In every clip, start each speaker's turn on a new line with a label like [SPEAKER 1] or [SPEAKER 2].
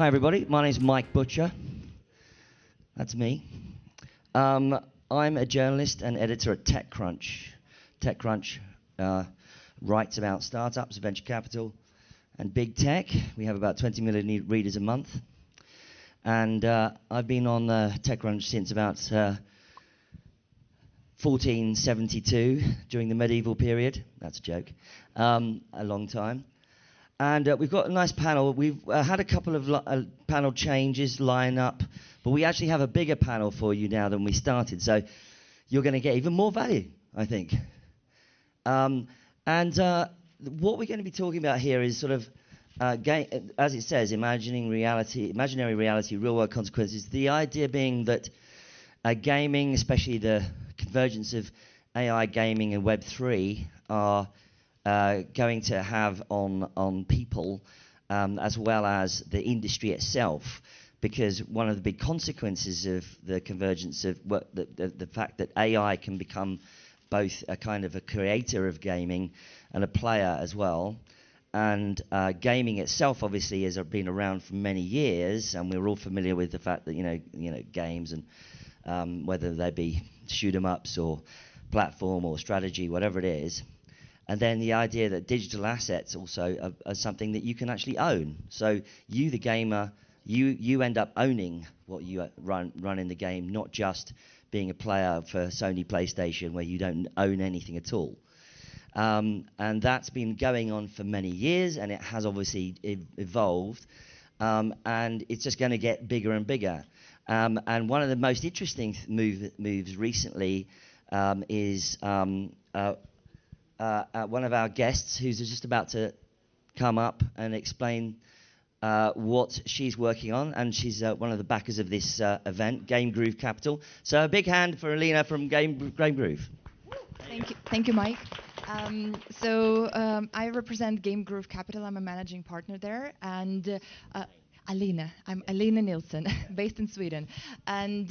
[SPEAKER 1] Hi everybody, my name's Mike Butcher. That's me. I'm a journalist and editor at TechCrunch. TechCrunch writes about startups, venture capital, and big tech. We have about 20 million readers a month. And I've been on TechCrunch since about 1472, during the medieval period. That's a joke. A long time. And we've got a nice panel. We've had a couple of panel changes line up, but we actually have a bigger panel for you now than we started. So you're going to get even more value, I think. What we're going to be talking about here is sort of, as it says, imaginary reality, real-world consequences. The idea being that gaming, especially the convergence of AI gaming and Web3, are going to have on people as well as the industry itself, because one of the big consequences of the convergence of the fact that AI can become both a kind of a creator of gaming and a player as well. And gaming itself obviously has been around for many years, and we're all familiar with the fact that you know games and whether they be shoot 'em ups or platform or strategy, whatever it is. And then the idea that digital assets also are something that you can actually own. So you, the gamer, you end up owning what you run in the game, not just being a player for Sony PlayStation where you don't own anything at all. And that's been going on for many years, and it has obviously evolved. And it's just going to get bigger and bigger. And one of the most interesting moves recently is one of our guests, who's just about to come up and explain what she's working on, and she's one of the backers of this event, Game Groove Capital. So a big hand for Alina from Game Groove.
[SPEAKER 2] Thank you, Mike. I represent Game Groove Capital. I'm a managing partner there, and Alina. I'm Alina Nilsson, based in Sweden, and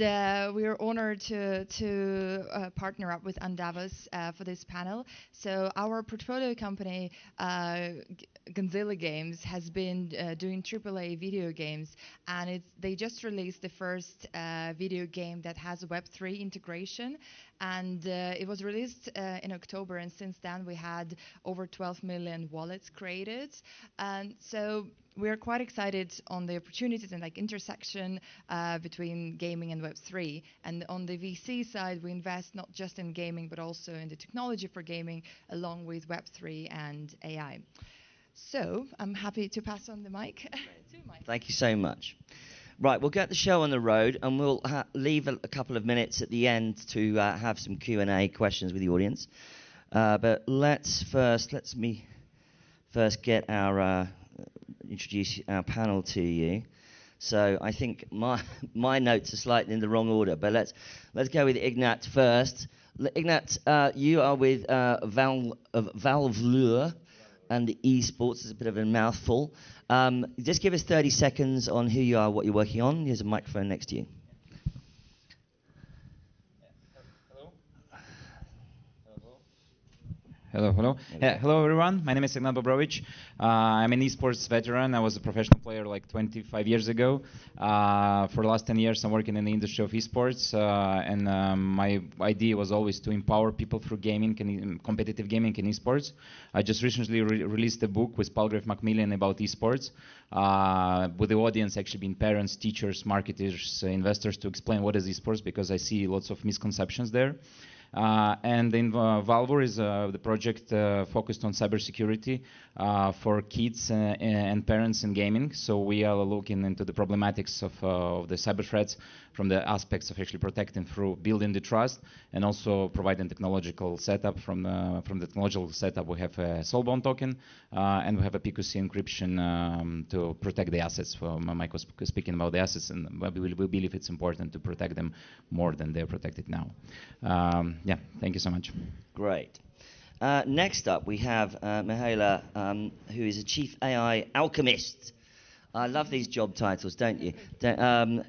[SPEAKER 2] we are honored to partner up with unDavos for this panel. So our portfolio company, Gonzilla Games, has been doing AAA video games, and they just released the first video game that has a Web3 integration, and it was released in October, and since then we had over 12 million wallets created, and so we're quite excited on the opportunities and intersection between gaming and Web3. And on the VC side, we invest not just in gaming, but also in the technology for gaming, along with Web3 and AI. So I'm happy to pass on the mic to Mike.
[SPEAKER 1] Thank you so much. Right, we'll get the show on the road, and we'll leave a couple of minutes at the end to have some Q&A questions with the audience. But let's me first get our introduce our panel to you. So I think my notes are slightly in the wrong order, but let's go with Ignat first. Ignat, you are with Valve Lure and the esports. Is a bit of a mouthful. Just give us 30 seconds on who you are, what you're working on. Here's a microphone next to you.
[SPEAKER 3] Hello. Hello, everyone. My name is Ignat Bobrovic. I'm an esports veteran. I was a professional player like 25 years ago. For the last 10 years, I'm working in the industry of esports. My idea was always to empower people through gaming, competitive gaming and esports. I just recently released a book with Palgrave Macmillan about esports, with the audience actually being parents, teachers, marketers, investors, to explain what is esports, because I see lots of misconceptions there. And in Valvor is the project focused on cybersecurity for kids and parents in gaming. So we are looking into the problematics of the cyber threats from the aspects of actually protecting through building the trust, and also providing technological setup. From the technological setup, we have a soulbound token, and we have a PQC encryption to protect the assets. Mike was speaking about the assets, and we believe it's important to protect them more than they're protected now. Yeah, thank you so much.
[SPEAKER 1] Great. Next up, we have Mihaela, who is a Chief AI Alchemist. I love these job titles, don't you?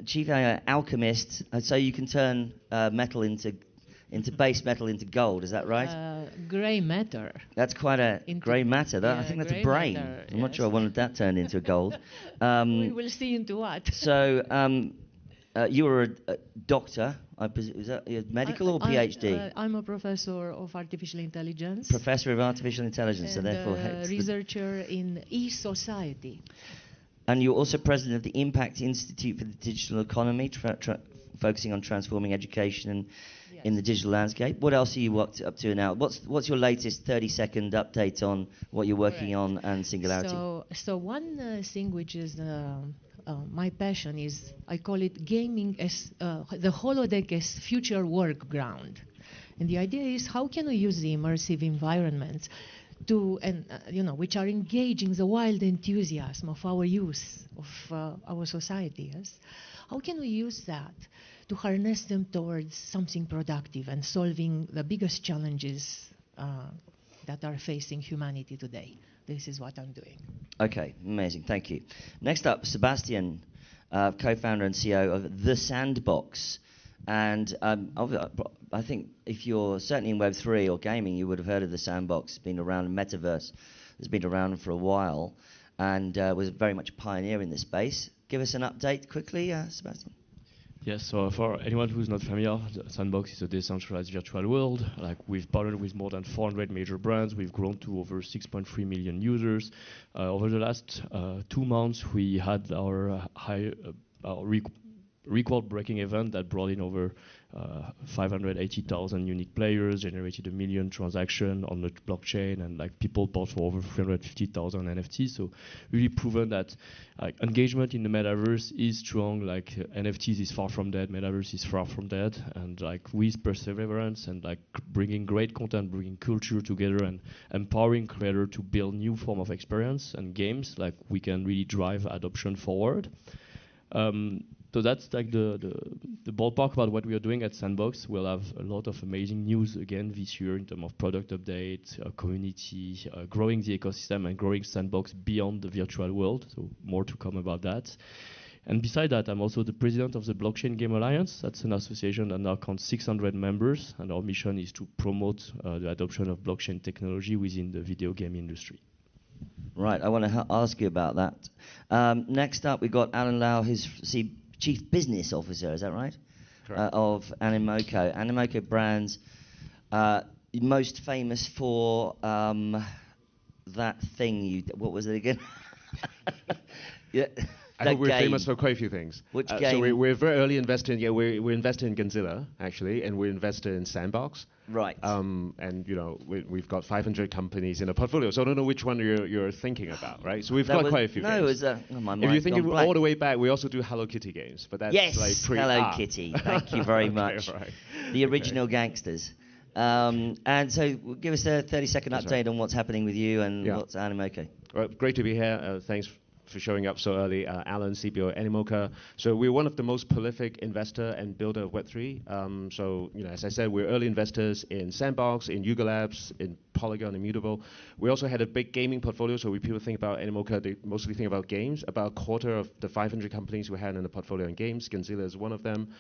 [SPEAKER 1] Chief AI Alchemist, so you can turn metal into into base metal into gold. Is that right?
[SPEAKER 4] Grey matter.
[SPEAKER 1] That's quite a grey matter. I think that's a brain.
[SPEAKER 4] Matter,
[SPEAKER 1] I'm not sure I wanted that turned into a gold.
[SPEAKER 4] We will see into what.
[SPEAKER 1] So you were a doctor. Is that medical or PhD?
[SPEAKER 4] I'm a professor of artificial intelligence.
[SPEAKER 1] Professor of artificial intelligence,
[SPEAKER 4] and
[SPEAKER 1] so therefore
[SPEAKER 4] researcher in e-society.
[SPEAKER 1] And you're also president of the Impact Institute for the Digital Economy, focusing on transforming education in the digital landscape. What else are you up to now? What's your latest 30-second update on what you're working on and Singularity?
[SPEAKER 4] So one thing which is my passion is, I call it gaming as the holodeck as future work ground. And the idea is, how can we use the immersive environments to, which are engaging the wild enthusiasm of our youth, of our society, yes? How can we use that to harness them towards something productive and solving the biggest challenges that are facing humanity today? This is what I'm doing.
[SPEAKER 1] Okay, amazing, thank you. Next up, Sebastian, co-founder and CEO of The Sandbox. And I think if you're certainly in Web3 or gaming, you would have heard of The Sandbox. It's been around, Metaverse has been around for a while, and was very much a pioneer in this space. Give us an update quickly, Sebastian.
[SPEAKER 5] Yes, so for anyone who's not familiar, the Sandbox is a decentralized virtual world. Like, we've partnered with more than 400 major brands. We've grown to over 6.3 million users. Over the last 2 months, we had our record-breaking event that brought in over 580,000 unique players, generated 1 million transactions on the blockchain, and like people bought for over 350,000 NFTs. So really proven that engagement in the metaverse is strong. Like NFTs is far from dead, metaverse is far from dead, and like with perseverance and like bringing great content, bringing culture together, and empowering creators to build new form of experience and games, like we can really drive adoption forward. So that's like the ballpark about what we are doing at Sandbox. We'll have a lot of amazing news again this year in terms of product updates, community, growing the ecosystem and growing Sandbox beyond the virtual world. So more to come about that. And beside that, I'm also the president of the Blockchain Game Alliance. That's an association that now counts 600 members, and our mission is to promote the adoption of blockchain technology within the video game industry.
[SPEAKER 1] Right, I want to ask you about that. Next up, we've got Alan Lau, his Chief Business Officer, is that right?
[SPEAKER 6] Correct.
[SPEAKER 1] Of Animoca. Animoca brands, most famous for that thing what was it again? Yeah.
[SPEAKER 6] I hope we're famous for quite a few things.
[SPEAKER 1] Which game?
[SPEAKER 6] So we're very early invested. Yeah, we're invested in Godzilla actually, and we're invested in Sandbox.
[SPEAKER 1] Right.
[SPEAKER 6] And we've got 500 companies in a portfolio. So I don't know which one you're thinking about, right? So we've got quite a few.
[SPEAKER 1] No,
[SPEAKER 6] games.
[SPEAKER 1] My
[SPEAKER 6] if you think all the way back, we also do Hello Kitty games, but that's like
[SPEAKER 1] Hello Kitty. Thank you very much.
[SPEAKER 6] Right.
[SPEAKER 1] The original gangsters. And so give us a 30-second update on what's happening with you and what's Animoca.
[SPEAKER 6] Well, great to be here. Thanks for showing up so early. Alan, CPO at Animoca. So we're one of the most prolific investor and builder of Web3. So, as I said, we're early investors in Sandbox, in Yuga Labs, in Polygon, Immutable. We also had a big gaming portfolio. So when people think about Animoca, they mostly think about games. About a quarter of the 500 companies we had in the portfolio in games. Godzilla is one of them.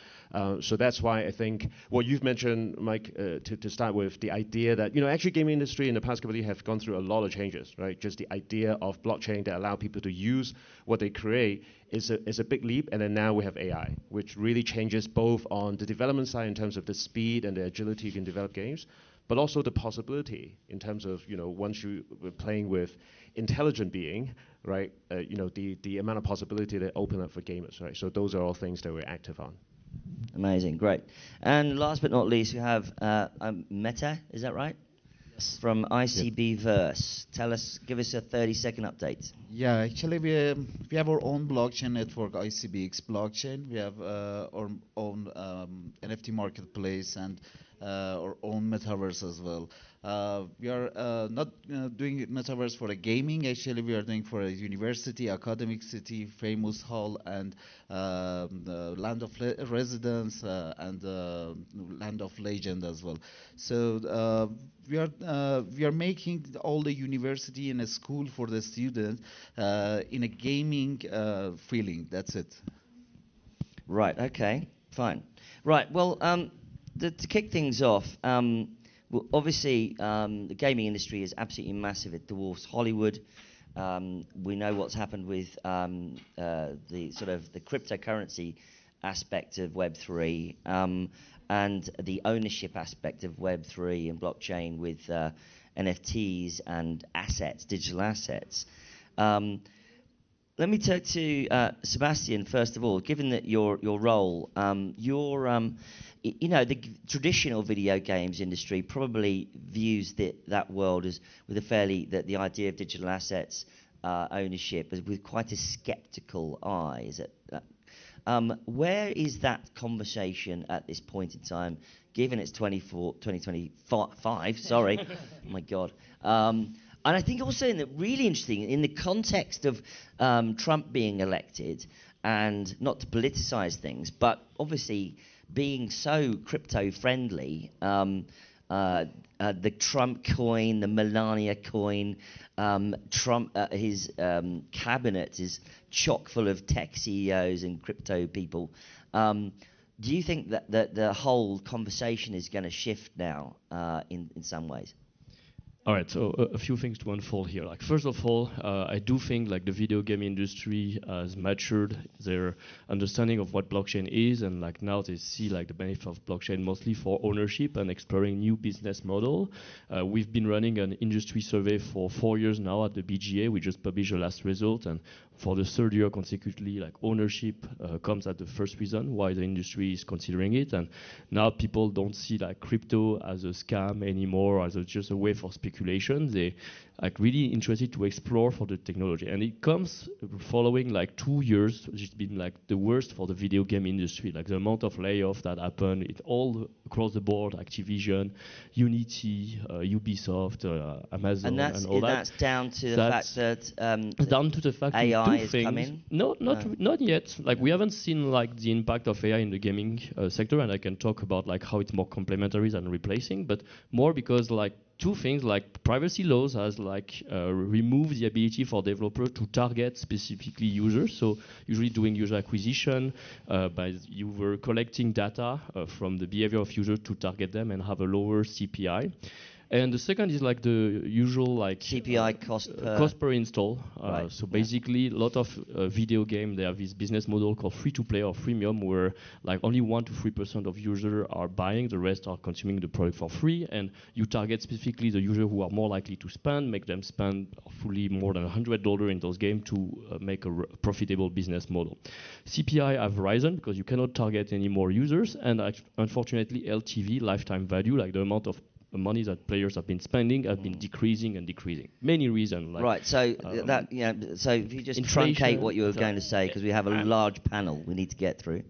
[SPEAKER 6] So that's why I think what you've mentioned, Mike, to start with, the idea that, actually gaming industry in the past couple of years have gone through a lot of changes, right? Just the idea of blockchain that allow people to use what they create is a big leap. And then now we have AI, which really changes both on the development side in terms of the speed and the agility you can develop games, but also the possibility in terms of, once you're playing with intelligent being, right, the amount of possibility that open up for gamers, right? So those are all things that we're active on.
[SPEAKER 1] Amazing, great. And last but not least, we have Meta, is that right? Yes. From ICB Verse. Give us a 30-second update.
[SPEAKER 7] Yeah, actually we have our own blockchain network, ICBX blockchain. We have our own NFT marketplace and our own metaverse as well. We are not doing metaverse for a gaming. Actually, we are doing for a university, academic city, famous hall, and land of residence and land of legend as well. So we are making all the university and a school for the student in a gaming feeling. That's it.
[SPEAKER 1] Right. Okay. Fine. Right. Well, to kick things off, well, obviously the gaming industry is absolutely massive. It dwarfs Hollywood. We know what's happened with the sort of the cryptocurrency aspect of Web3 and the ownership aspect of Web3 and blockchain with NFTs and assets, digital assets. Let me turn to Sebastian first of all. Given that your role, you know, the traditional video games industry probably views that world as with a fairly the idea of digital assets ownership as with quite a skeptical eye. Is it? Where is that conversation at this point in time, given it's 2025? Sorry, oh my God. And I think also really interesting in the context of Trump being elected, and not to politicize things, but obviously being so crypto friendly, the Trump coin, the Melania coin, Trump, his cabinet is chock full of tech CEOs and crypto people. Do you think that the whole conversation is going to shift now in some ways?
[SPEAKER 5] All right, so a few things to unfold here. Like, first of all, I do think like the video game industry has matured their understanding of what blockchain is, and like now they see like the benefit of blockchain mostly for ownership and exploring new business model. We've been running an industry survey for 4 years now at the BGA. We just published the last result, and for the third year consecutively, like ownership comes at the first reason why the industry is considering it. And now people don't see like crypto as a scam anymore, as just a way for speculation. They like really interested to explore for the technology, and it comes following like 2 years, which has been like the worst for the video game industry. Like the amount of layoffs that happened, it all across the board, Activision, Unity, Ubisoft, Amazon, and all that.
[SPEAKER 1] That's down to the fact that
[SPEAKER 5] down to the fact
[SPEAKER 1] AI is coming.
[SPEAKER 5] No, not yet. Like we haven't seen like the impact of AI in the gaming sector, and I can talk about like how it's more complementary than replacing, but more because like two things, like privacy laws has like removed the ability for developers to target specifically users. So usually doing user acquisition by you were collecting data from the behavior of users to target them and have a lower CPI. And the second is like the usual like
[SPEAKER 1] CPI cost
[SPEAKER 5] per install.
[SPEAKER 1] Right.
[SPEAKER 5] So basically, a lot of video game, they have this business model called free-to-play or freemium, where like only 1 to 3% of users are buying, the rest are consuming the product for free, and you target specifically the users who are more likely to spend, make them spend fully more than $100 in those games to make a profitable business model. CPI have risen because you cannot target any more users, and unfortunately, LTV, lifetime value, like the amount of money that players have been spending have been decreasing and decreasing. Many reasons. Like,
[SPEAKER 1] right. So so if you just truncate what you were going to say, because we have a large panel we need to get through.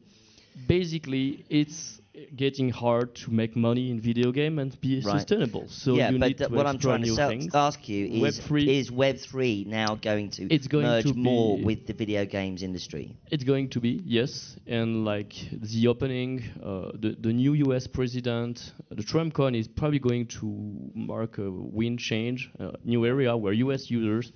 [SPEAKER 5] Basically, it's getting hard to make money in video game and be sustainable. So
[SPEAKER 1] yeah,
[SPEAKER 5] you need to
[SPEAKER 1] what I'm trying to ask you is Web3 now going to merge more with the video games industry?
[SPEAKER 5] It's going to be, yes. And like the opening, the new US president, the Trump coin is probably going to mark a wind change, new area where US users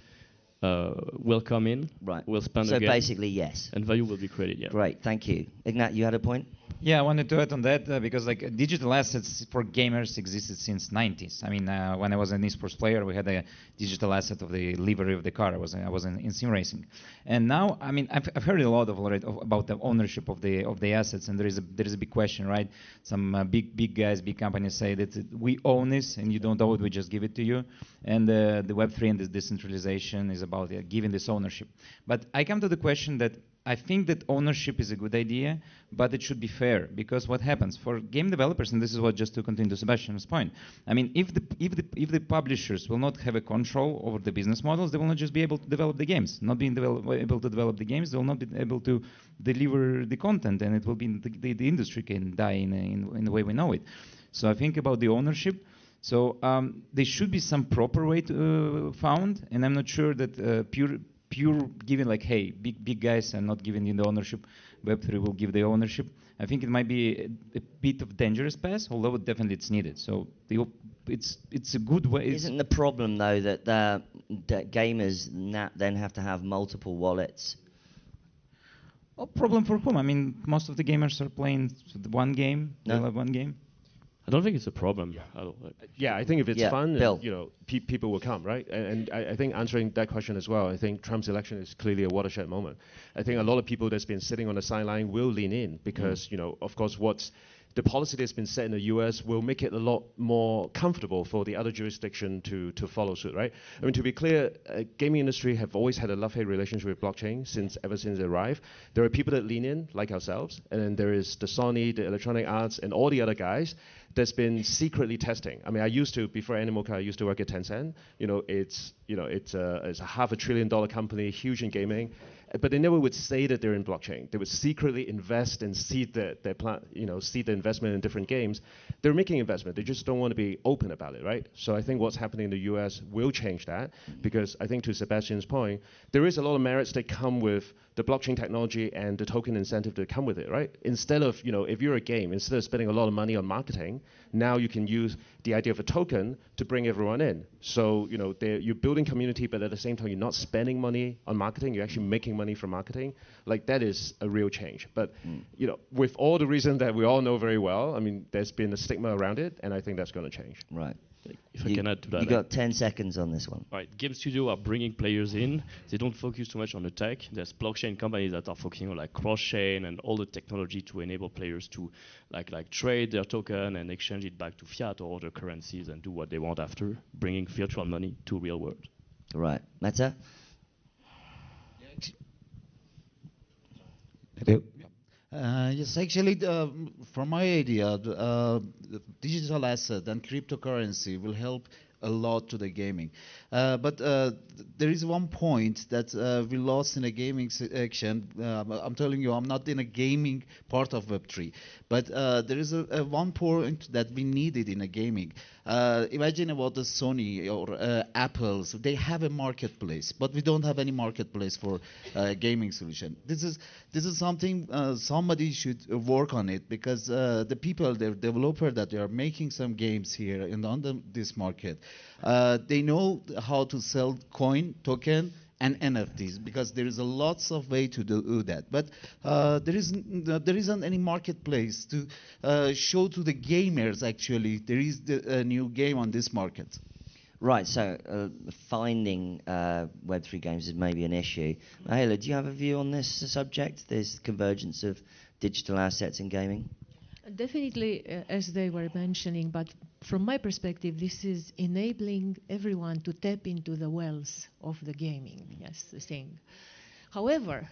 [SPEAKER 5] will come in, will spend again.
[SPEAKER 1] So basically, yes.
[SPEAKER 5] And value will be created, yeah.
[SPEAKER 1] Great, thank you. Ignat, you had a point?
[SPEAKER 3] Yeah, I wanted to add on that because like digital assets for gamers existed since 90s. I mean, when I was an esports player, we had a digital asset of the livery of the car. I was in sim racing, and now I mean I've heard a lot about the ownership of the assets, and there is a big question, right? Some big guys, big companies say that we own this, and you don't own it, we just give it to you. And the Web3 and this decentralization is about giving this ownership. But I come to the question that I think that ownership is a good idea, but it should be fair, because what happens for game developers, and this is what just to continue to Sebastian's point. I mean, if the publishers will not have a control over the business models, they will not just be able to develop the games. Not being able to develop the games, they will not be able to deliver the content, and it will be the industry can die in the way we know it. So I think about the ownership. So there should be some proper way found, and I'm not sure that pure giving like, hey, big guys are not giving you the ownership, Web3 will give the ownership. I think it might be a bit of dangerous path, although definitely it's needed. So it's a good way.
[SPEAKER 1] Isn't the problem though that gamers then have to have multiple wallets?
[SPEAKER 3] A problem for whom? I mean, most of the gamers are playing one game. They'll have one game.
[SPEAKER 5] I don't think it's a problem.
[SPEAKER 6] Yeah, I think if it's fun,
[SPEAKER 1] Bill.
[SPEAKER 6] you know, people will come, right? And I think answering that question as well, I think Trump's election is clearly a watershed moment. I think a lot of people that's been sitting on the sideline will lean in because, you know, of course, the policy that's been set in the US will make it a lot more comfortable for the other jurisdiction to follow suit, right? I mean, to be clear, gaming industry have always had a love-hate relationship with blockchain ever since it arrived. There are people that lean in, like ourselves, and then there is the Sony, the Electronic Arts, and all the other guys that's been secretly testing. I mean, before Animoca, I used to work at Tencent. It's a $500 billion company, huge in gaming. But they never would say that they're in blockchain. They would secretly invest and seed their investment in different games. They're making investment. They just don't want to be open about it, right? So I think what's happening in the US will change that because I think to Sebastian's point, there is a lot of merits that come with the blockchain technology and the token incentive that come with it, right? Instead of, if you're a game, instead of spending a lot of money on marketing, now you can use the idea of a token to bring everyone in. So, you're building community, but at the same time, you're not spending money on marketing. You're actually making money from marketing. Like, that is a real change. But, with all the reasons that we all know very well, I mean, there's been a stigma around it, and I think that's going to change.
[SPEAKER 1] Right.
[SPEAKER 5] If I can add to that.
[SPEAKER 1] You got 10 seconds on this one.
[SPEAKER 5] Right, game studios are bringing players in. They don't focus too much on the tech. There's blockchain companies that are focusing on like cross-chain and all the technology to enable players to like trade their token and exchange it back to fiat or other currencies and do what they want after, bringing virtual money to real world.
[SPEAKER 1] Right, Meta.
[SPEAKER 7] Hello. Yes, actually, from my idea, the digital asset and cryptocurrency will help a lot to the gaming. But there is one point that we lost in a gaming section. I'm telling you, I'm not in a gaming part of Web3. But there is a one point that we needed in a gaming. Imagine about the Sony or Apple's. They have a marketplace, but we don't have any marketplace for gaming solution. This is something somebody should work on it because the people, the developer that they are making some games here on this market, they know how to sell coin, token, and NFTs because there is a lots of way to do that. But there isn't any marketplace to show to the gamers actually there is a new game on this market.
[SPEAKER 1] Right, so finding Web3 games is maybe an issue. Mahela, do you have a view on this subject? There's convergence of digital assets in gaming?
[SPEAKER 4] Definitely, as they were mentioning, but from my perspective, this is enabling everyone to tap into the wells of the gaming, the thing. However,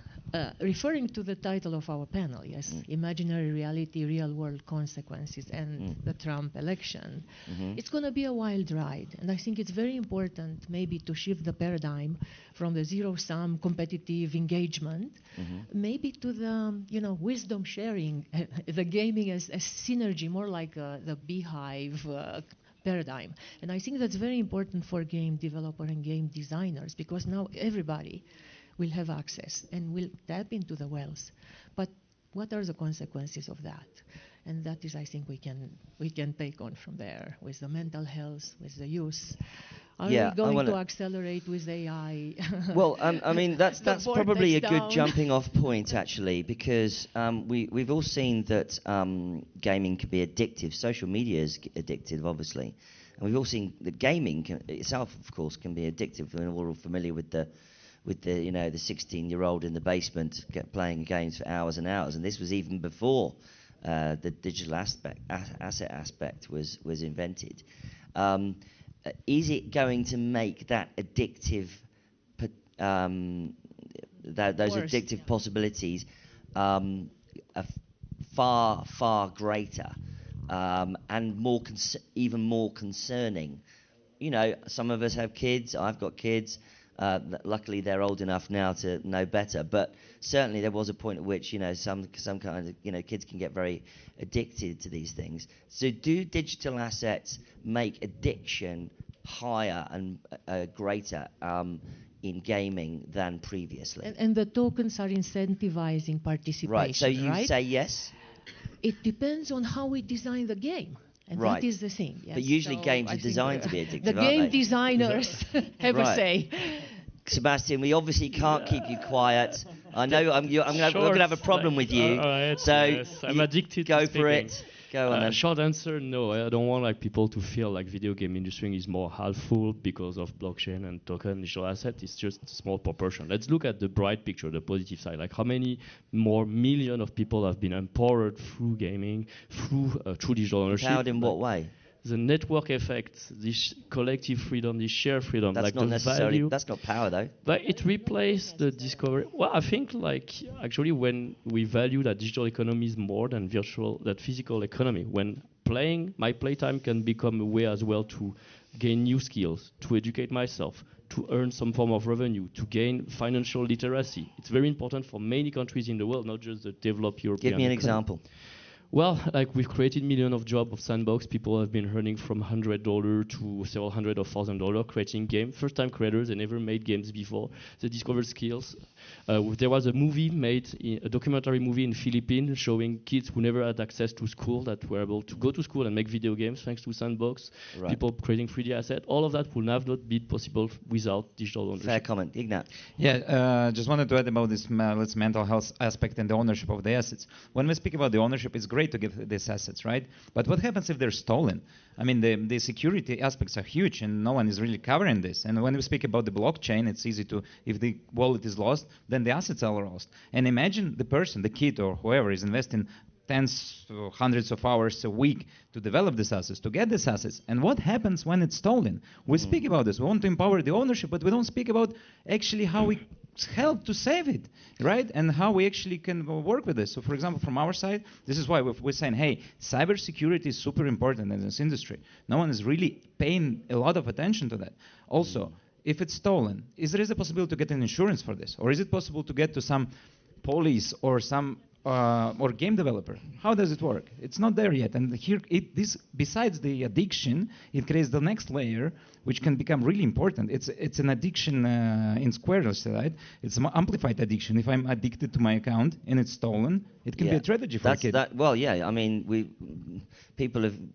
[SPEAKER 4] referring to the title of our panel, imaginary reality, real-world consequences, and the Trump election, it's going to be a wild ride. And I think it's very important maybe to shift the paradigm from the zero-sum competitive engagement, maybe to the wisdom sharing, the gaming as synergy, more like the beehive paradigm. And I think that's very important for game developer and game designers because now everybody will have access and will tap into the wells. But what are the consequences of that? And that is, I think, we can take on from there with the mental health, with the youth. Are we going to accelerate with AI?
[SPEAKER 1] Well, I mean, that's probably a good jumping off point, actually, because we've all seen that gaming can be addictive. Social media is addictive, obviously. And we've all seen that gaming itself, of course, can be addictive. We're all familiar with the 16-year-old in the basement playing games for hours and hours, and this was even before the digital asset aspect was invented. Is it going to make that addictive, those addictive possibilities far greater and even more concerning? Some of us have kids. I've got kids. Luckily, they're old enough now to know better. But certainly, there was a point at which some kind of kids can get very addicted to these things. So, do digital assets make addiction higher and greater in gaming than previously?
[SPEAKER 4] And the tokens are incentivizing participation.
[SPEAKER 1] Right. So you say yes.
[SPEAKER 4] It depends on how we design the game. And that is the thing. Yes.
[SPEAKER 1] But usually games are designed to be addictive,
[SPEAKER 4] the game designers have a say.
[SPEAKER 1] Sebastian, we obviously can't keep you quiet. I know I'm going to have a problem with you.
[SPEAKER 5] Right,
[SPEAKER 1] so
[SPEAKER 5] I'm addicted
[SPEAKER 1] go
[SPEAKER 5] to
[SPEAKER 1] for it. Go on then.
[SPEAKER 5] Short answer, no. I don't want like people to feel like video game industry is more helpful because of blockchain and token digital asset. It's just a small proportion. Let's look at the bright picture, the positive side. Like how many more million of people have been empowered through gaming, through digital ownership.
[SPEAKER 1] Empowered in what way?
[SPEAKER 5] The network effect, this collective freedom, this shared freedom,
[SPEAKER 1] That's
[SPEAKER 5] like
[SPEAKER 1] not
[SPEAKER 5] the
[SPEAKER 1] necessarily.
[SPEAKER 5] value.
[SPEAKER 1] That's not power though.
[SPEAKER 5] But it replaced the discovery. Well, I think like actually when we value that digital economy is more than that physical economy. When playing, my playtime can become a way as well to gain new skills, to educate myself, to earn some form of revenue, to gain financial literacy. It's very important for many countries in the world, not just the developed European.
[SPEAKER 1] Give me an
[SPEAKER 5] economy.
[SPEAKER 1] example.
[SPEAKER 5] Well, like we've created millions of jobs of sandbox. People have been earning from $100 to several hundred of $1,000 creating games. First-time creators, they never made games before. They discovered skills. There was a movie made, a documentary movie in Philippines showing kids who never had access to school that were able to go to school and make video games thanks to sandbox.
[SPEAKER 1] Right.
[SPEAKER 5] People creating 3D assets. All of that would have not been possible without digital ownership.
[SPEAKER 1] Fair comment, Ignat.
[SPEAKER 3] Yeah, just wanted to add about this mental health aspect and the ownership of the assets. When we speak about the ownership, it's great to give these assets, right? But what happens if they're stolen? I mean, the security aspects are huge, and no one is really covering this. And when we speak about the blockchain, it's easy to, if the wallet is lost, then the assets are lost. And imagine the person, the kid or whoever is investing tens or hundreds of hours a week to develop these assets, to get these assets. And what happens when it's stolen? We speak about this. We want to empower the ownership, but we don't speak about actually how we help to save it, right? And how we actually can work with this. So, for example, from our side, this is why we're saying, hey, cybersecurity is super important in this industry. No one is really paying a lot of attention to that. Also, if it's stolen, is there a possibility to get an insurance for this? Or is it possible to get to some police or some or game developer? How does it work? It's not there yet. And here, this besides the addiction, it creates the next layer, which can become really important. It's an addiction in squares, right? It's an amplified addiction. If I'm addicted to my account and it's stolen, it can be a tragedy for a kid.
[SPEAKER 1] Well, yeah. I mean,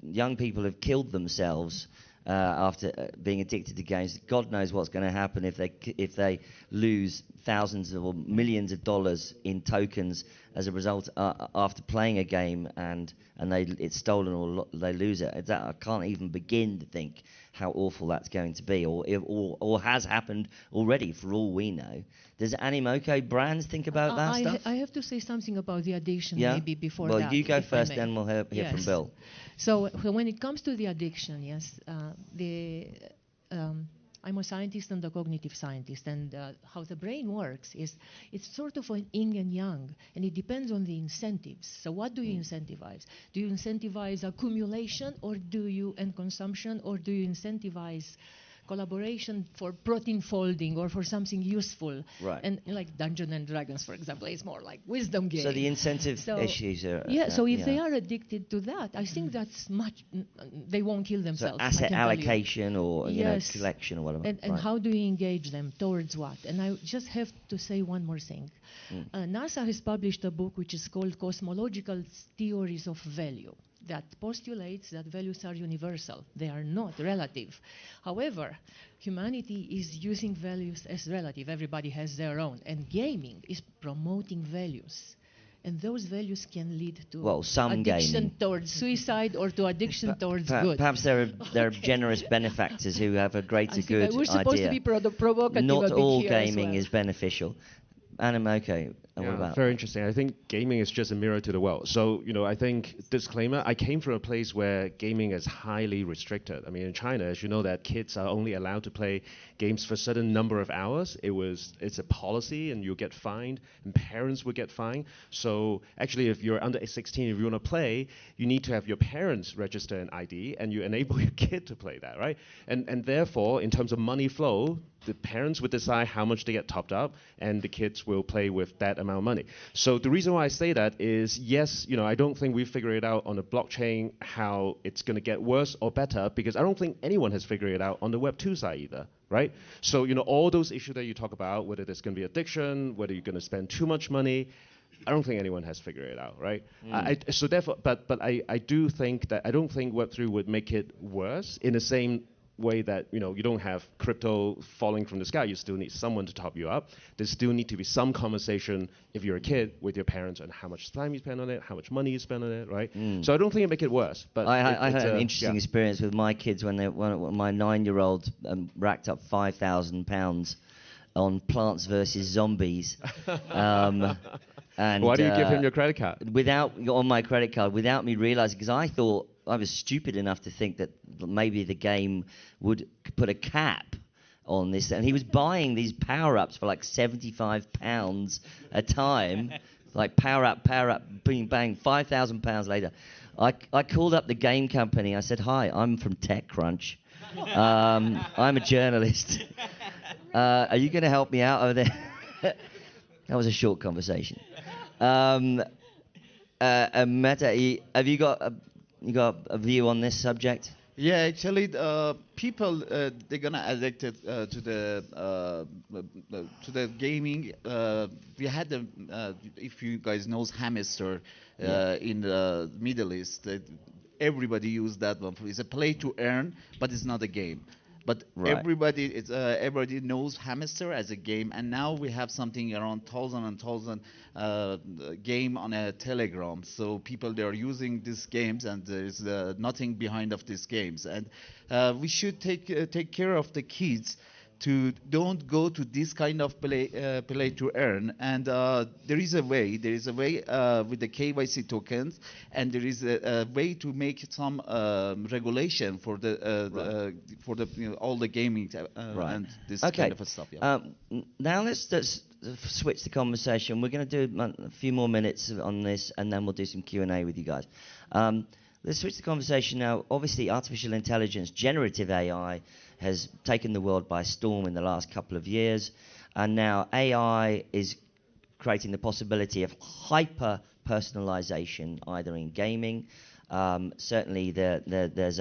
[SPEAKER 1] young people have killed themselves after being addicted to games. God knows what's going to happen if they lose thousands or millions of dollars in tokens as a result after playing a game and it's stolen or they lose it. I can't even begin to think how awful that's going to be, or has happened already for all we know. Does Animoca Brands think about that stuff?
[SPEAKER 4] I have to say something about the addiction maybe before
[SPEAKER 1] that.
[SPEAKER 4] Well,
[SPEAKER 1] you go first, then we'll hear from Bill.
[SPEAKER 4] So when it comes to the addiction, yes, I'm a scientist and a cognitive scientist, and how the brain works is it's sort of an yin and yang, and it depends on the incentives. So what do you incentivize? Do you incentivize accumulation and consumption, or do you incentivize collaboration for protein folding or for something useful?
[SPEAKER 1] Right.
[SPEAKER 4] And like Dungeons and Dragons, for example, is more like wisdom game.
[SPEAKER 1] So the incentive issues are...
[SPEAKER 4] so if they are addicted to that, I think that's they won't kill themselves.
[SPEAKER 1] So asset allocation or collection or whatever.
[SPEAKER 4] And how do you engage them? Towards what? And I just have to say one more thing. NASA has published a book which is called Cosmological Theories of Value, that postulates that values are universal. They are not relative. However, humanity is using values as relative. Everybody has their own. And gaming is promoting values. And those values can lead to addiction towards suicide or to addiction towards good.
[SPEAKER 1] Perhaps there are generous benefactors who have a greater good idea.
[SPEAKER 4] We're supposed to be provocative.
[SPEAKER 1] Not all gaming is beneficial. Animoca, what about?
[SPEAKER 6] Very interesting. I think gaming is just a mirror to the world. So, I think, disclaimer, I came from a place where gaming is highly restricted. I mean, in China, as you know, that kids are only allowed to play games for a certain number of hours. It's a policy, and you get fined, and parents would get fined. So, actually, if you're under 16, if you want to play, you need to have your parents register an ID, and you enable your kid to play that, right? And therefore, in terms of money flow, the parents would decide how much they get topped up, and the kids will play with that amount of money. So the reason why I say that is, yes, I don't think we figured it out on the blockchain how it's going to get worse or better, because I don't think anyone has figured it out on the Web2 side either, right? So, all those issues that you talk about, whether there's going to be addiction, whether you're going to spend too much money, I don't think anyone has figured it out, right? So therefore, but I do think that I don't think Web3 would make it worse in the same way that you don't have crypto falling from the sky. You still need someone to top you up. There still need to be some conversation if you're a kid with your parents on how much time you spend on it, how much money you spend on it, right? So I don't think it make it worse. But
[SPEAKER 1] I had an interesting experience with my kids when my 9-year-old racked up £5,000 on Plants vs Zombies. And
[SPEAKER 6] why do you give him your credit card?
[SPEAKER 1] On my credit card, without me realizing, because I thought I was stupid enough to think that maybe the game would put a cap on this, and he was buying these power-ups for like £75 a time, like power up, bing, bang, £5,000 later. I called up the game company. I said, "Hi, I'm from TechCrunch. I'm a journalist. Are you going to help me out over there?" That was a short conversation. Meta, have you got a view on this subject?
[SPEAKER 7] Yeah, actually, people they're gonna addicted to the gaming. We had if you guys knows Hamster in the Middle East, everybody used that one. It's a play to earn, but it's not a game. But everybody knows Hamster as a game, and now we have something around 1,000 game on a Telegram. So people, they are using these games, and there's nothing behind of these games. And we should take care of the kids to don't go to this kind of play to earn. And there is a way with the KYC tokens, and there is a way to make some regulation for the all the gaming and this kind of stuff. Yeah.
[SPEAKER 1] Now let's switch the conversation. We're going to do a few more minutes on this, and then we'll do some Q&A with you guys. Let's switch the conversation now. Obviously, artificial intelligence, generative AI, has taken the world by storm in the last couple of years, and now AI is creating the possibility of hyper-personalization, either in gaming. Certainly, there's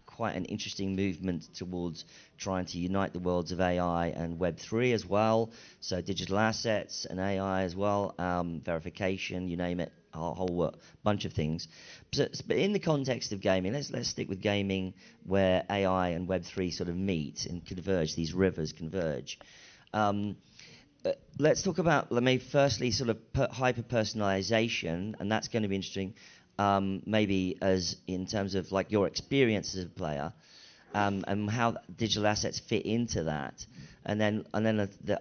[SPEAKER 1] quite an interesting movement towards trying to unite the worlds of AI and Web3 as well. So digital assets and AI as well, verification, you name it, a whole bunch of things. But in the context of gaming, let's stick with gaming, where AI and Web3 sort of meet and converge. These rivers converge. Let's talk about, firstly, sort of hyper-personalization, and that's going to be interesting. Maybe as in terms of like your experience as a player, and how digital assets fit into that, and then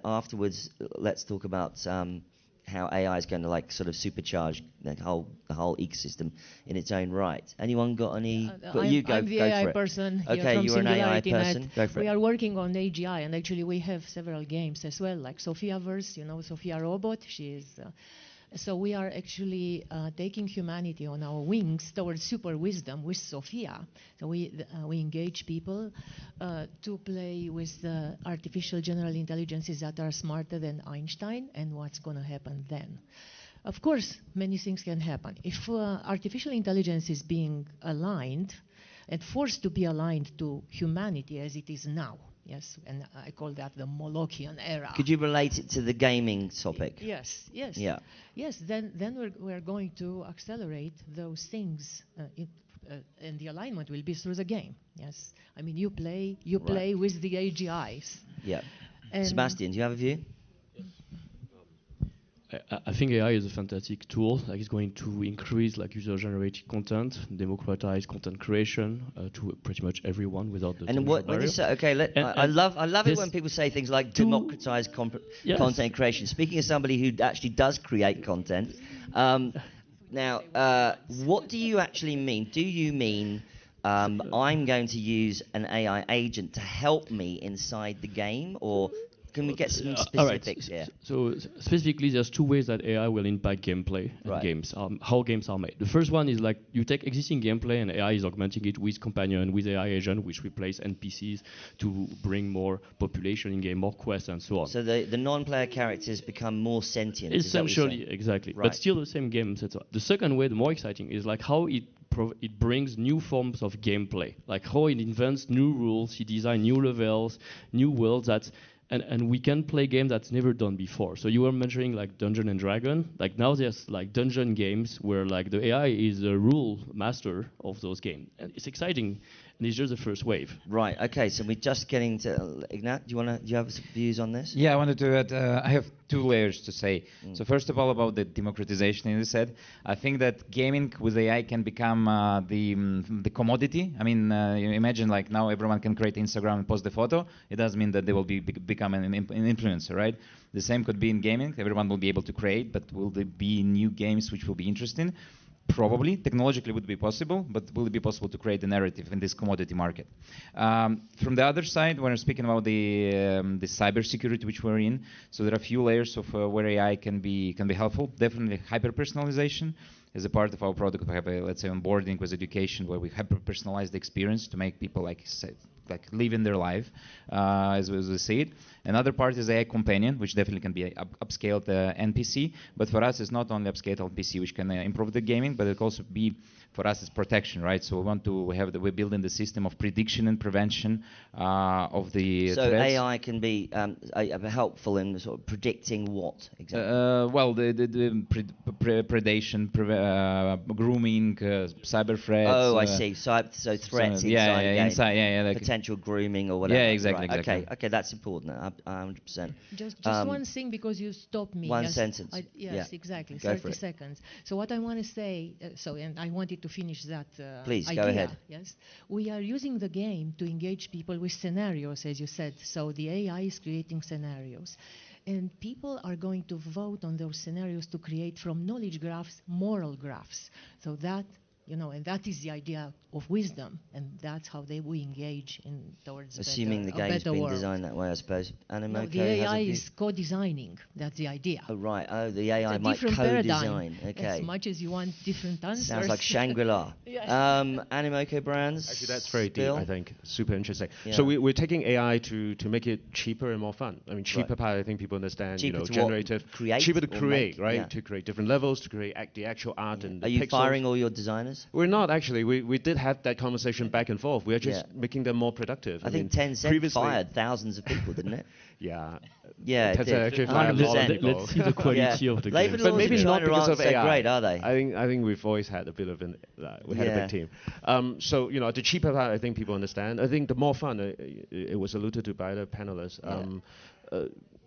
[SPEAKER 1] afterwards, let's talk about how AI is going to like sort of supercharge the whole ecosystem in its own right. Anyone got any?
[SPEAKER 4] I'm the AI person.
[SPEAKER 1] Okay, you're an AI person. Go for it.
[SPEAKER 4] We are working on AGI, and actually we have several games as well, like Sophiaverse. Sophia Robot. She is. So we are actually taking humanity on our wings towards super wisdom with Sophia. So we engage people to play with artificial general intelligences that are smarter than Einstein, and what's going to happen then. Of course, many things can happen. If artificial intelligence is being aligned and forced to be aligned to humanity as it is now, yes, and I call that the Molochian era.
[SPEAKER 1] Could you relate it to the gaming topic?
[SPEAKER 4] Yes.
[SPEAKER 1] Yeah.
[SPEAKER 4] Yes, then we're going to accelerate those things, and the alignment will be through the game. Yes, I mean you play with the AGIs.
[SPEAKER 1] Yeah. Sebastian, do you have a view?
[SPEAKER 5] I think AI is a fantastic tool. Like, it's going to increase like user-generated content, democratize content creation to pretty much everyone without the.
[SPEAKER 1] And when you say, okay, I love it when people say things like democratize content creation. Speaking as somebody who actually does create content, now what do you actually mean? Do you mean I'm going to use an AI agent to help me inside the game, or can we get some specifics here?
[SPEAKER 5] So specifically, there's two ways that AI will impact gameplay and games, how games are made. The first one is like you take existing gameplay and AI is augmenting it with companion, with AI agent, which replace NPCs to bring more population in game, more quests and so on.
[SPEAKER 1] So the non-player characters become more sentient.
[SPEAKER 5] Essentially, exactly. But still the same game. The second way, the more exciting, is like how it brings new forms of gameplay, like how it invents new rules, it designs new levels, new worlds and we can play games that's never done before. So you were mentioning like Dungeon and Dragon. Like now there's like dungeon games where like the AI is the rule master of those games. And it's exciting. and it's just the first wave.
[SPEAKER 1] Right. Okay. So we're just getting to Ignat. Do you have some views on this?
[SPEAKER 3] Yeah, I wanted to add. I have two layers to say. So first of all, about the democratization, as you said, I think that gaming with AI can become the commodity. I mean, you imagine like now everyone can create Instagram and post the photo. It doesn't mean that they will become an influencer, right? The same could be in gaming. Everyone will be able to create, but will there be new games which will be interesting? Probably technologically would be possible, but will it be possible to create a narrative in this commodity market? From the other side, when we're speaking about the cybersecurity which we're in, so there are a few layers of where AI can be helpful. Definitely hyper personalization. As a part of our product, we have let's say onboarding with education, where we hyper personalize the experience to make people like living their life as we see it. Another part is AI companion, which definitely can be upscaled NPC. But for us, it's not only upscaled NPC, which can improve the gaming, but it can also be for us it's protection, right? So we're building the system of prediction and prevention of the
[SPEAKER 1] so
[SPEAKER 3] threats.
[SPEAKER 1] AI can be helpful in sort of predicting what exactly?
[SPEAKER 3] Well, the predation, grooming, cyber threats.
[SPEAKER 1] Oh, I see. So threats inside game.
[SPEAKER 3] Like
[SPEAKER 1] potential grooming or whatever.
[SPEAKER 3] Yeah, exactly.
[SPEAKER 1] Right.
[SPEAKER 3] Exactly.
[SPEAKER 1] Okay, that's important. 100%.
[SPEAKER 4] Just one thing, because you stopped me.
[SPEAKER 1] One sentence.
[SPEAKER 4] Yes, exactly.
[SPEAKER 1] Go
[SPEAKER 4] 30 seconds. So what I want to say, and I wanted to finish that
[SPEAKER 1] Please,
[SPEAKER 4] idea.
[SPEAKER 1] go ahead.
[SPEAKER 4] Yes, we are using the game to engage people with scenarios, as you said. So the AI is creating scenarios. And people are going to vote on those scenarios to create from knowledge graphs, moral graphs. So that, and that is the idea of wisdom, and that's how they will engage towards
[SPEAKER 1] assuming the game's been designed that way, I suppose.
[SPEAKER 4] No, the AI is co-designing. That's the idea.
[SPEAKER 1] Oh, right. Oh, the AI
[SPEAKER 4] it's
[SPEAKER 1] might co-design. Okay.
[SPEAKER 4] As much as you want different answers.
[SPEAKER 1] Sounds like Shangri-La. Animoca brands.
[SPEAKER 6] Actually, that's very deep, I think. Super interesting.
[SPEAKER 1] Yeah.
[SPEAKER 6] So we're taking AI to make it cheaper and more fun. I mean, cheaper part, I think people understand,
[SPEAKER 1] cheaper
[SPEAKER 6] generative. cheaper to create, right?
[SPEAKER 1] Yeah.
[SPEAKER 6] To create different levels, to create the actual art and the
[SPEAKER 1] Are you
[SPEAKER 6] pixels.
[SPEAKER 1] firing all your designers?
[SPEAKER 6] We're not, actually. We did have that conversation back and forth. We're just making them more productive.
[SPEAKER 1] I think Tencent fired thousands of people, didn't it?
[SPEAKER 6] Yeah.
[SPEAKER 1] Yeah,
[SPEAKER 6] Tencent actually fired a lot of people.
[SPEAKER 5] Let's see the quality of the game.
[SPEAKER 6] But maybe not because of AI.
[SPEAKER 1] So great, are they?
[SPEAKER 6] I think we've always had a bit of we had a big team. So the cheaper part, I think people understand. I think the more fun, it was alluded to by the panelists.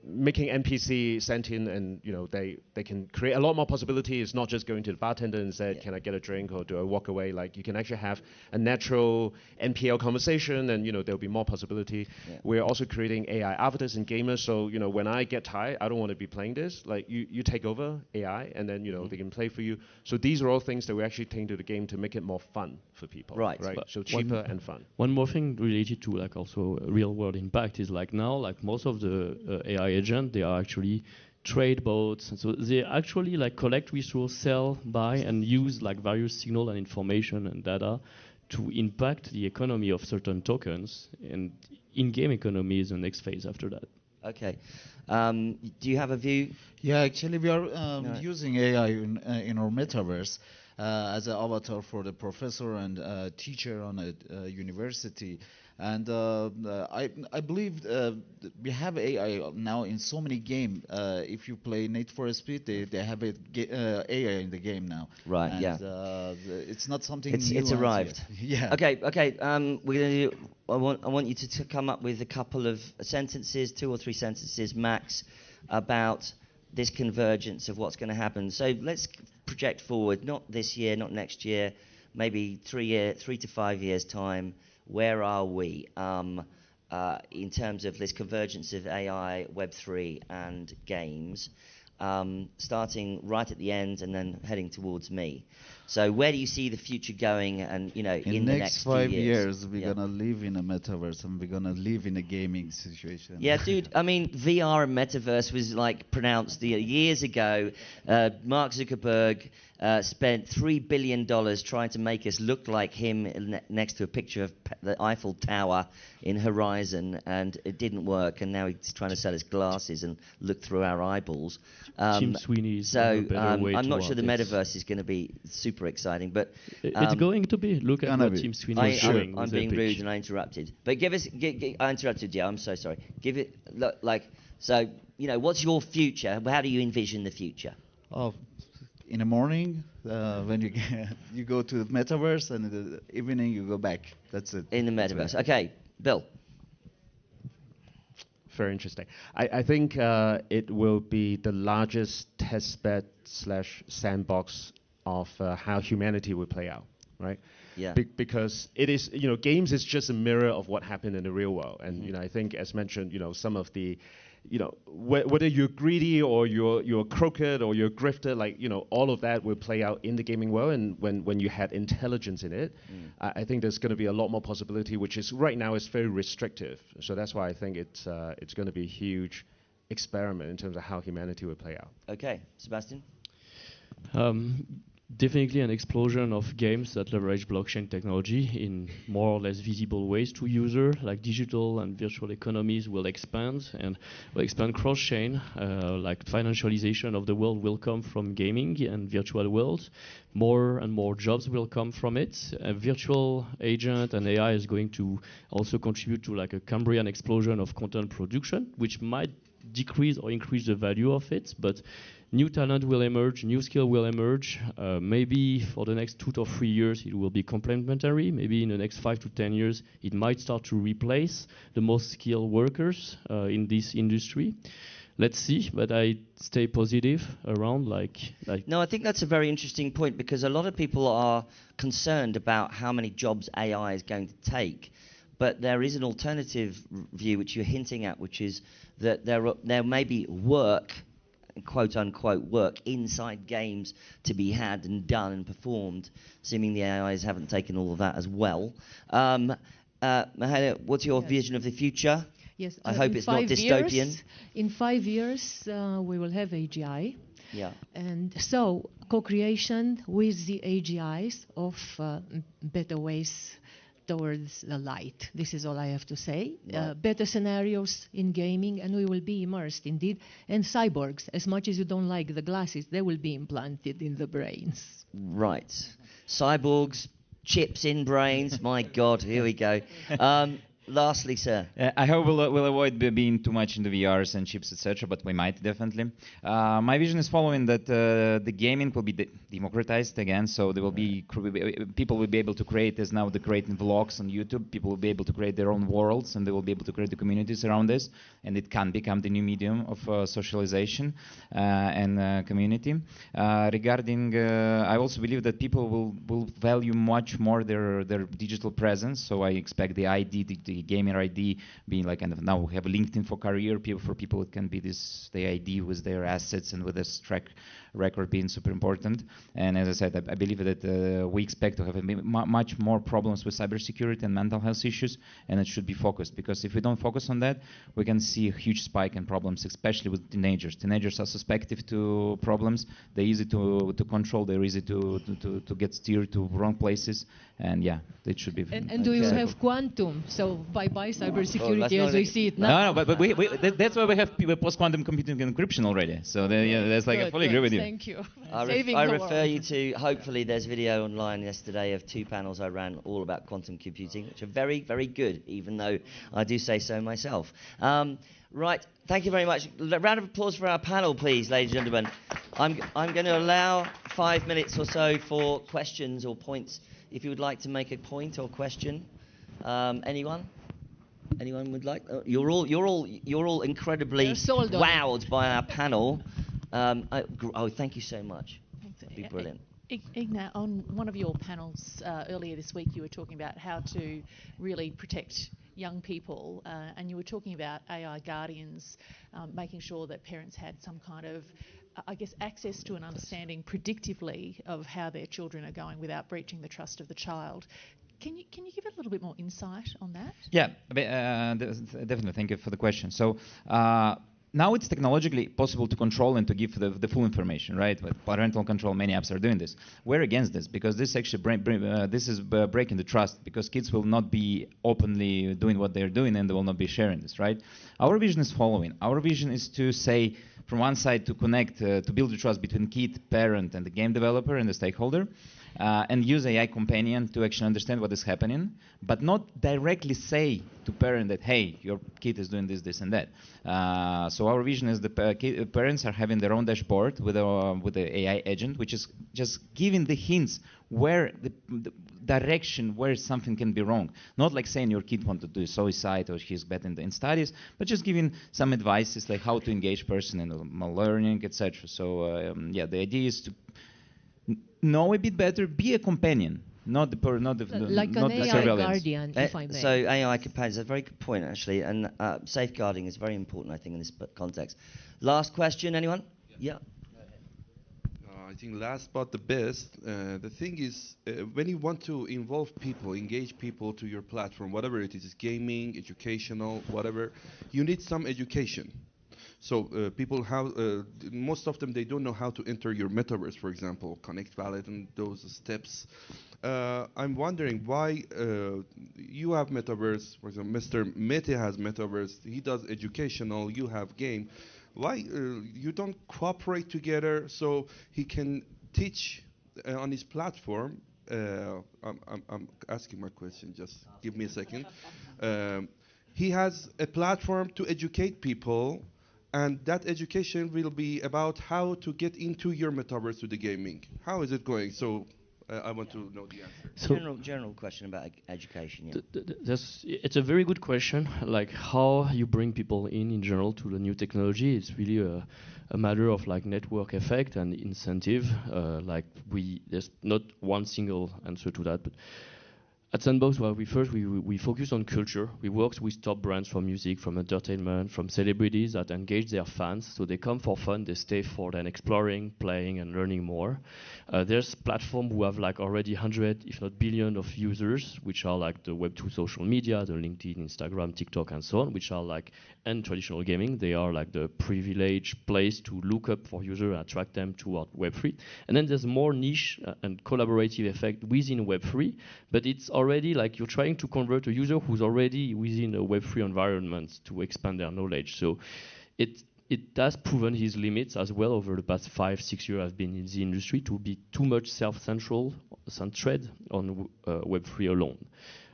[SPEAKER 6] Making NPC sentient, and they can create a lot more possibility. It's not just going to the bartender and say, can I get a drink, or do I walk away? Like, you can actually have a natural NPL conversation, and there'll be more possibility. We're also creating AI avatars and gamers, so when I get tired, I don't want to be playing this. Like, you take over AI, and then they can play for you. So these are all things that we're actually taking to the game to make it more fun for people. Right. So cheaper and fun.
[SPEAKER 5] One more thing related to also real world impact is now most of the AI agent, they are actually trade bots, and so they actually collect resource, sell, buy, and use various signal and information and data to impact the economy of certain tokens, and in-game economy is the next phase after that.
[SPEAKER 1] Okay. Do you have a view?
[SPEAKER 7] Yeah, actually we are using AI in our metaverse as an avatar for the professor and teacher on a university. And I believe we have AI now in so many games. If you play Need for Speed, they have AI in the game now.
[SPEAKER 1] Right.
[SPEAKER 7] And, it's not something new.
[SPEAKER 1] It's arrived.
[SPEAKER 7] Yeah.
[SPEAKER 1] Okay. We're gonna I want you to come up with a couple of sentences, 2 or 3 sentences max, about this convergence of what's going to happen. So let's project forward, not this year, not next year, maybe 3 to 5 years time. Where are we in terms of this convergence of AI, Web3, and games, starting right at the end and then heading towards me? So where do you see the future going? And in the next
[SPEAKER 7] 5 years, we're gonna live in a metaverse, and we're gonna live in a gaming situation.
[SPEAKER 1] Yeah, dude. I mean, VR and metaverse was pronounced years ago. Mark Zuckerberg spent $3 billion trying to make us look like him next to a picture of the Eiffel Tower in Horizon, and it didn't work. And now he's trying to sell us glasses and look through our eyeballs.
[SPEAKER 5] Tim Sweeney's
[SPEAKER 1] so I'm not sure the metaverse is going to be super exciting, but
[SPEAKER 5] it's going to be. Look at what Tim Sweeney is showing.
[SPEAKER 1] I'm being rude and I interrupted. But give us. I interrupted you. I'm so sorry. Give it what's your future? How do you envision the future?
[SPEAKER 7] Oh, in the morning when you you go to the metaverse, and in the evening you go back. That's it.
[SPEAKER 1] In the metaverse. Okay, Bill.
[SPEAKER 6] Very interesting. I think it will be the largest testbed / sandbox of how humanity will play out, right?
[SPEAKER 1] Yeah.
[SPEAKER 6] Because it is, games is just a mirror of what happened in the real world. And, I think as mentioned, some of the, whether you're greedy or you're crooked or you're grifter, like, all of that will play out in the gaming world. And when you had intelligence in it, I think there's going to be a lot more possibility, which is right now is very restrictive. So that's why I think it's going to be a huge experiment in terms of how humanity will play out.
[SPEAKER 1] Okay, Sebastian?
[SPEAKER 5] Definitely an explosion of games that leverage blockchain technology in more or less visible ways to user, like digital and virtual economies will expand and will expand cross-chain, like financialization of the world will come from gaming and virtual worlds. More and more jobs will come from it. A virtual agent and AI is going to also contribute to like a Cambrian explosion of content production, which might decrease or increase the value of it, but new talent will emerge, new skill will emerge. Maybe for the next 2 to 3 years it will be complementary. Maybe in the next 5 to 10 years it might start to replace the most skilled workers in this industry. Let's see, but I stay positive around like.
[SPEAKER 1] No, I think that's a very interesting point, because a lot of people are concerned about how many jobs AI is going to take. But there is an alternative view which you're hinting at, which is that there may be work, quote unquote work, inside games to be had and done and performed, assuming the AIs haven't taken all of that as well. Mahela, what's your vision of the future?
[SPEAKER 4] Yes,
[SPEAKER 1] I hope it's not dystopian.
[SPEAKER 4] In 5 years, we will have AGI.
[SPEAKER 1] Yeah.
[SPEAKER 4] And so co-creation with the AGIs of better ways towards the light. This is all I have to say.
[SPEAKER 1] Right.
[SPEAKER 4] Better scenarios in gaming, and we will be immersed indeed. And cyborgs, as much as you don't like the glasses, they will be implanted in the brains.
[SPEAKER 1] Right. Cyborgs, chips in brains. My God, here we go. Lastly, sir.
[SPEAKER 3] I hope we'll avoid being too much in the VRs and chips, etc., but we might definitely. My vision is following that the gaming will be democratized again, so there will be people will be able to create, as now they're creating vlogs on YouTube. People will be able to create their own worlds, and they will be able to create the communities around this, and it can become the new medium of socialization and community. Regarding, I also believe that people will value much more their digital presence. So I expect the ID, the gamer ID, being like kind of, now we have LinkedIn for career. For people, it can be the ID with their assets and with this track record being super important. And as I said, I believe that we expect to have much more problems with cybersecurity and mental health issues, and it should be focused, because if we don't focus on that, we can see a huge spike in problems, especially with teenagers. Teenagers are susceptible to problems. They're easy to control. They're easy to get steered to wrong places. And yeah, it should be.
[SPEAKER 4] And do you have quantum? So bye-bye cybersecurity as we see it now.
[SPEAKER 3] No, but that's why we have post-quantum computing and encryption already. So that's like, I fully agree with you.
[SPEAKER 4] Thank you.
[SPEAKER 1] I refer you to, hopefully there's video online yesterday of 2 panels I ran all about quantum computing, which are very, very good, even though I do say so myself. Right, thank you very much. Round of applause for our panel, please, ladies and gentlemen. I'm going to allow 5 minutes or so for questions or points. If you would like to make a point or question, anyone? Anyone would like? You're all incredibly wowed by our panel. Thank you so much. That'd be brilliant.
[SPEAKER 8] Ignat, on one of your panels earlier this week, you were talking about how to really protect young people, and you were talking about AI guardians, making sure that parents had some kind of, I guess, access to an understanding predictively of how their children are going without breaching the trust of the child. Can you give a little bit more insight on that?
[SPEAKER 3] Yeah, definitely. Thank you for the question. So now it's technologically possible to control and to give the full information, right? With parental control, many apps are doing this. We're against this, because this actually this is breaking the trust, because kids will not be openly doing what they're doing, and they will not be sharing this, right? Our vision is following. Our vision is to say, from one side to connect, to build the trust between kid, parent, and the game developer and the stakeholder, and use AI companion to actually understand what is happening, but not directly say to parent that, hey, your kid is doing this, this, and that. So our vision is the parents are having their own dashboard with the AI agent, which is just giving the hints where the direction where something can be wrong. Not like saying your kid wants to do suicide or he's bad in studies, but just giving some advices like how to engage person in learning, etc. So yeah, the idea is to know a bit better, be a companion, not the
[SPEAKER 4] like
[SPEAKER 3] not
[SPEAKER 4] an
[SPEAKER 3] the
[SPEAKER 4] AI
[SPEAKER 3] surveillance.
[SPEAKER 4] guardian, if I may.
[SPEAKER 1] So AI companions is a very good point, actually, and safeguarding is very important, I think, in this context. Last question, anyone? Yeah.
[SPEAKER 9] I think last but the best, the thing is, when you want to involve people, engage people to your platform, whatever it is gaming, educational, whatever, you need some education. So people most of them, they don't know how to enter your metaverse, for example, connect wallet and those steps. I'm wondering why you have metaverse, for example, Mr. Mete has metaverse, he does educational, you have game. Why you don't cooperate together so he can teach on his platform? I'm asking my question, just give me a second. He has a platform to educate people, and that education will be about how to get into your metaverse to the gaming. How is it going? So I want to know the answer.
[SPEAKER 5] So
[SPEAKER 1] General question about education. Yeah.
[SPEAKER 5] It's a very good question. Like how you bring people in general to the new technology. It's really a matter of like network effect and incentive. There's not one single answer to that, but at Sandbox, well, we focus on culture. We work with top brands from music, from entertainment, from celebrities that engage their fans. So they come for fun, they stay for then exploring, playing, and learning more. There's platforms who have like already 100, if not billion, of users, which are like the Web2 social media, the LinkedIn, Instagram, TikTok, and so on, which are like and traditional gaming. They are like the privileged place to look up for users and attract them toward Web3. And then there's more niche and collaborative effect within Web3, but it's already like you're trying to convert a user who's already within a Web3 environment to expand their knowledge. So it has proven his limits as well over the past 5-6 years I've been in the industry to be too much centered on Web3 alone.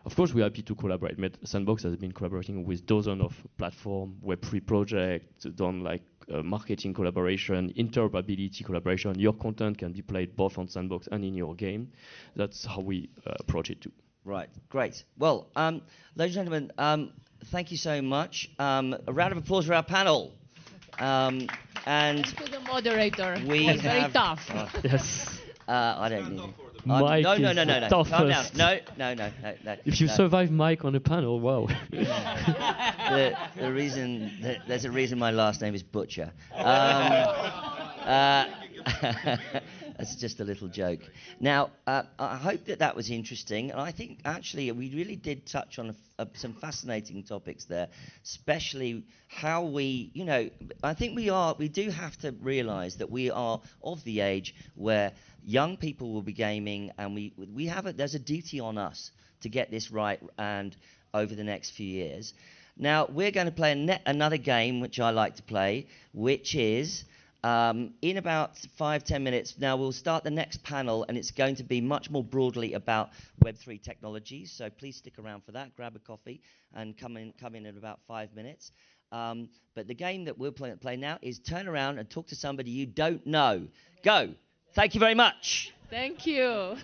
[SPEAKER 5] Of course, we're happy to collaborate. Sandbox has been collaborating with dozens of platform Web3 projects, done like marketing collaboration, interoperability collaboration. Your content can be played both on Sandbox and in your game. That's how we approach it too.
[SPEAKER 1] Right, great. Well, ladies and gentlemen, thank you so much. A round of applause for our panel. And
[SPEAKER 4] to the moderator.
[SPEAKER 1] We
[SPEAKER 4] was very tough.
[SPEAKER 5] Yes.
[SPEAKER 1] I don't need it.
[SPEAKER 5] Mike
[SPEAKER 1] no.
[SPEAKER 5] toughest.
[SPEAKER 1] Calm down. No.
[SPEAKER 5] If you survive Mike on a panel, wow.
[SPEAKER 1] The reason there's a reason my last name is Butcher. That's just a little joke. Now, I hope that was interesting, and I think actually we really did touch on some fascinating topics there, especially how I think we do have to realise that we are of the age where young people will be gaming, and there's a duty on us to get this right and over the next few years. Now, we're going to play another game which I like to play, which is in about 5-10 minutes. Now we'll start the next panel, and it's going to be much more broadly about Web3 technologies. So please stick around for that. Grab a coffee and come in about 5 minutes. But the game that we'll play now is turn around and talk to somebody you don't know. Go. Thank you very much.
[SPEAKER 4] Thank you.